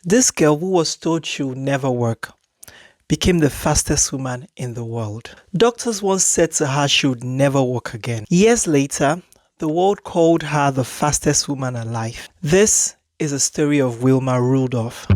This girl, who was told she would never work, became the fastest woman in the world. Doctors once said to her she would never walk again. Years later, the world called her the fastest woman alive. This is a story of Wilma Rudolph.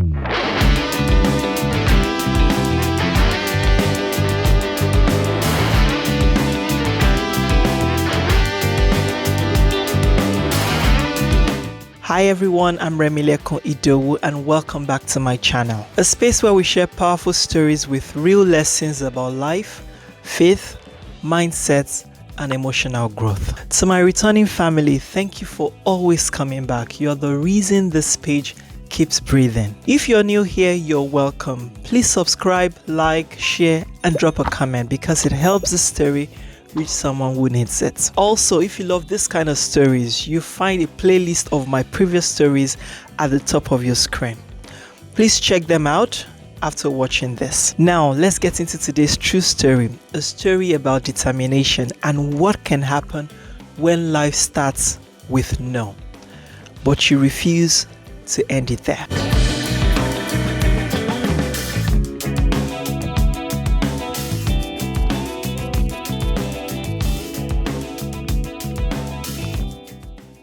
Hi everyone, I'm Remilekun Idowu and welcome back to my channel. A space where we share powerful stories with real lessons about life, faith, mindsets, and emotional growth. To my returning family, thank you for always coming back. You're the reason this page keeps breathing. If you're new here, you're welcome. Please subscribe, like, share, and drop a comment because it helps the story reach someone who needs it. Also, if you love this kind of stories, you find a playlist of my previous stories at the top of your screen. Please check them out after watching this. Now, let's get into today's true story, a story about determination and what can happen when life starts with no, but you refuse to end it there.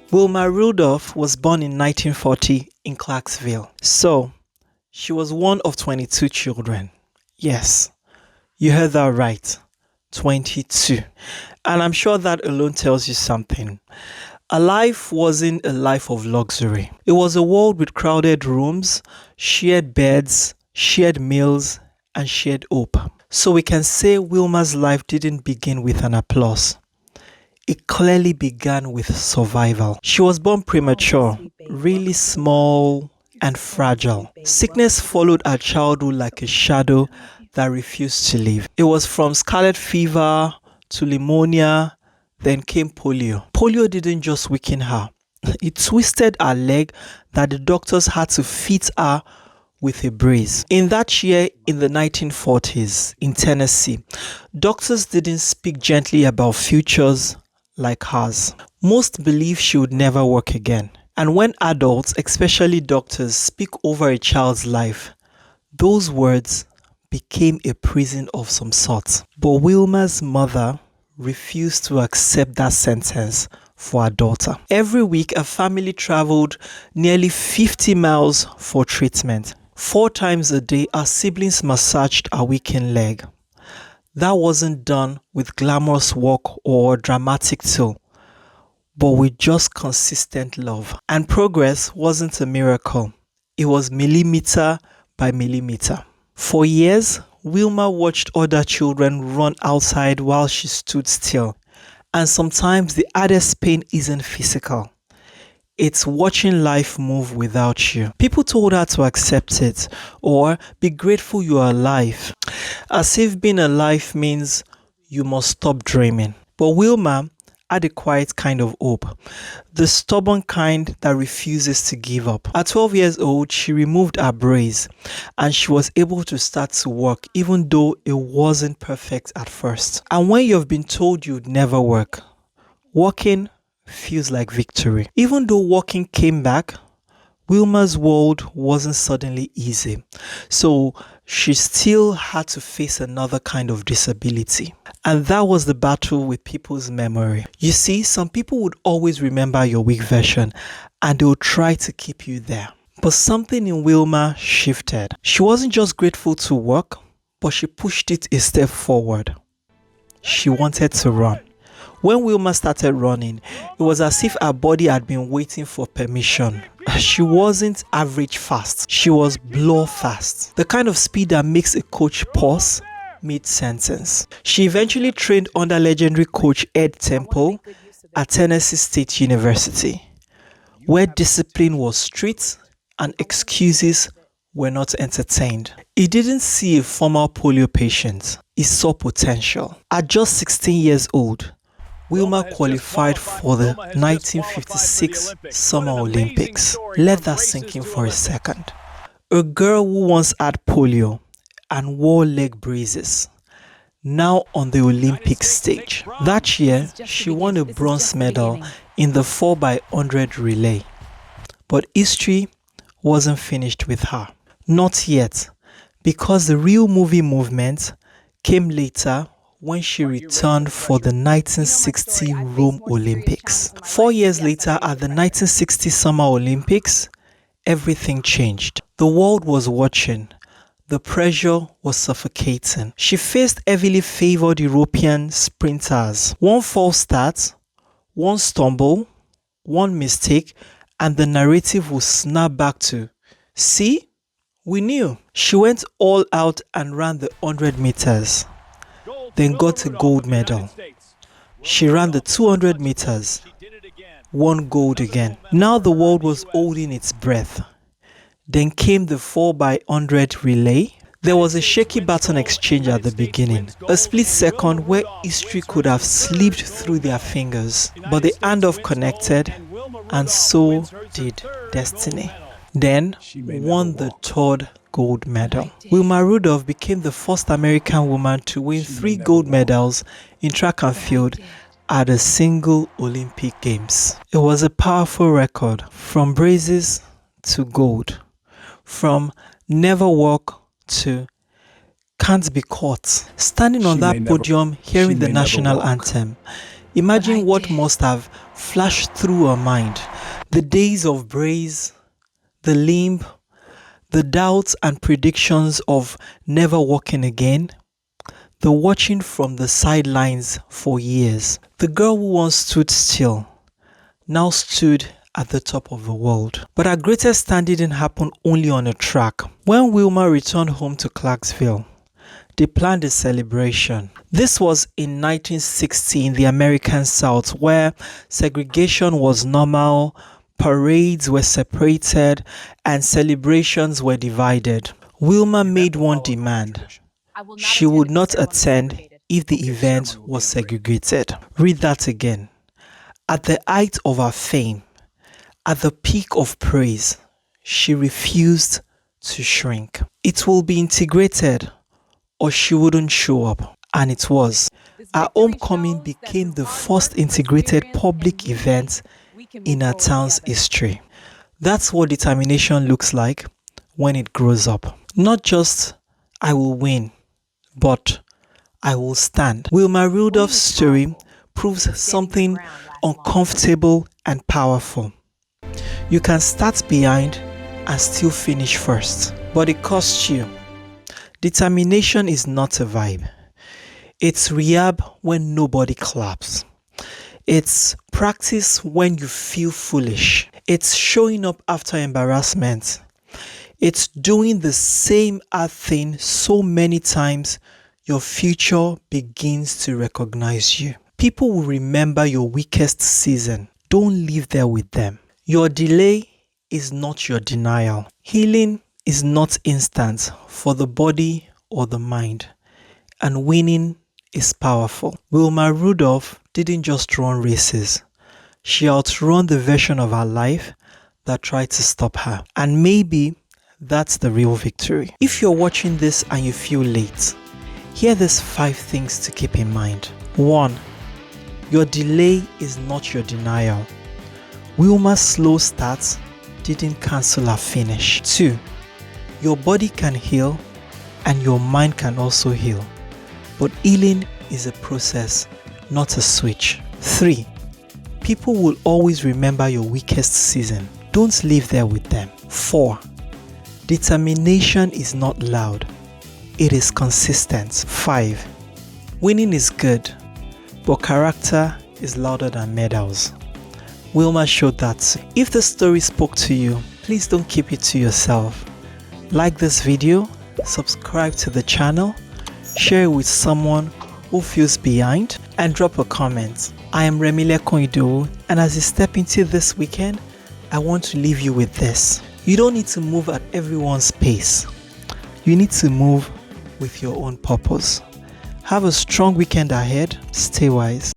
Wilma Rudolph was born in 1940 in Clarksville. So, she was one of 22 children. Yes, you heard that right. 22. And I'm sure that alone tells you something. Her life wasn't a life of luxury. It was a world with crowded rooms, shared beds, shared meals, and shared hope. So we can say Wilma's life didn't begin with an applause. It clearly began with survival. She was born premature, really small and fragile. Sickness followed her childhood like a shadow that refused to leave. It was from scarlet fever to pneumonia, then came polio. Polio didn't just weaken her. It twisted her leg that the doctors had to fit her with a brace. In that year, in the 1940s, in Tennessee, doctors didn't speak gently about futures like hers. Most believe she would never work again. And when adults, especially doctors, speak over a child's life, those words became a prison of some sort. But Wilma's mother refused to accept that sentence for her daughter. Every week, a family traveled nearly 50 miles for treatment. 4 times a day, her siblings massaged her weakened leg. That wasn't done with glamorous work or dramatic tool, but with just consistent love. And progress wasn't a miracle. It was millimeter by millimeter. For years, Wilma watched other children run outside while she stood still. And sometimes the hardest pain isn't physical. It's watching life move without you. People told her to accept it or be grateful you are alive, as if being alive means you must stop dreaming. But Wilma had a quiet kind of hope, the stubborn kind that refuses to give up. At 12 years old, she removed her brace and she was able to start to walk even though it wasn't perfect at first. And when you've been told you'd never work, walking feels like victory. Even though walking came back, Wilma's world wasn't suddenly easy. So she still had to face another kind of disability. And that was the battle with people's memory. You see, some people would always remember your weak version and they would try to keep you there. But something in Wilma shifted. She wasn't just grateful to work, but she pushed it a step forward. She wanted to run. When Wilma started running, it was as if her body had been waiting for permission. She wasn't average fast. She was blow fast. The kind of speed that makes a coach pause mid-sentence. She eventually trained under legendary coach Ed Temple at Tennessee State University, where discipline was strict and excuses were not entertained. He didn't see a former polio patient. He saw potential. At just 16 years old, Wilma qualified for the 1956 Summer Olympics. Let that sink in for a second. A girl who once had polio and wore leg braces, now on the Olympic stage. That year, she won a bronze medal in the 4x100 relay. But history wasn't finished with her. Not yet, because the real movie movement came later when she returned for the 1960 Rome Olympics. 4 years later, at the 1960 Summer Olympics, everything changed. The world was watching. The pressure was suffocating. She faced heavily favored European sprinters. One false start, one stumble, one mistake, and the narrative would snap back to, "See? We knew." She went all out and ran the 100 meters, then got a gold medal. She ran the 200 meters, won gold again. Now the world was holding its breath. Then came the 4x100 relay. There was a shaky baton exchange at the beginning, a split second where history could have slipped through their fingers. But the handoff connected, and so did destiny. Then won the third gold medal. Wilma Rudolph became the first American woman to win 3 gold medals in track and field at a single Olympic Games. It was a powerful record, from braces to gold, from never walk to can't be caught. Standing on that podium, hearing the national anthem, imagine what must have flashed through her mind. The days of brace, the limb, the doubts and predictions of never walking again, the watching from the sidelines for years. The girl who once stood still now stood at the top of the world. But her greatest stand didn't happen only on a track. When Wilma returned home to Clarksville, they planned a celebration. This was in 1960 in the American South, where segregation was normal, parades were separated, and celebrations were divided. Wilma made one demand. She would not attend if the event was segregated. Read that again. At the height of her fame, at the peak of praise, she refused to shrink. It will be integrated, or she wouldn't show up. And it was. Her homecoming became the first integrated public event in her town's history. That's what determination looks like when it grows up. Not just, "I will win," but "I will stand." Wilma Rudolph's story proves something uncomfortable and powerful. You can start behind and still finish first, but it costs you. Determination is not a vibe. It's rehab when nobody claps. It's practice when you feel foolish. It's showing up after embarrassment. It's doing the same hard thing so many times your future begins to recognize you. People will remember your weakest season. Don't live there with them. Your delay is not your denial. Healing is not instant for the body or the mind. And winning is powerful. Wilma Rudolph didn't just run races. She outrun the version of her life that tried to stop her. And maybe that's the real victory. If you're watching this and you feel late, here are these 5 things to keep in mind. 1. Your delay is not your denial. Wilma's slow start didn't cancel her finish. 2. Your body can heal and your mind can also heal. But healing is a process, not a switch. 3. People will always remember your weakest season. Don't live there with them. 4. Determination is not loud. It is consistent. 5. Winning is good, but character is louder than medals. Wilma showed that. If the story spoke to you, please don't keep it to yourself. Like this video, subscribe to the channel, share it with someone who feels behind, and drop a comment. I am Remilekun Idowu, and as you step into this weekend, I want to leave you with this. You don't need to move at everyone's pace. You need to move with your own purpose. Have a strong weekend ahead. Stay wise.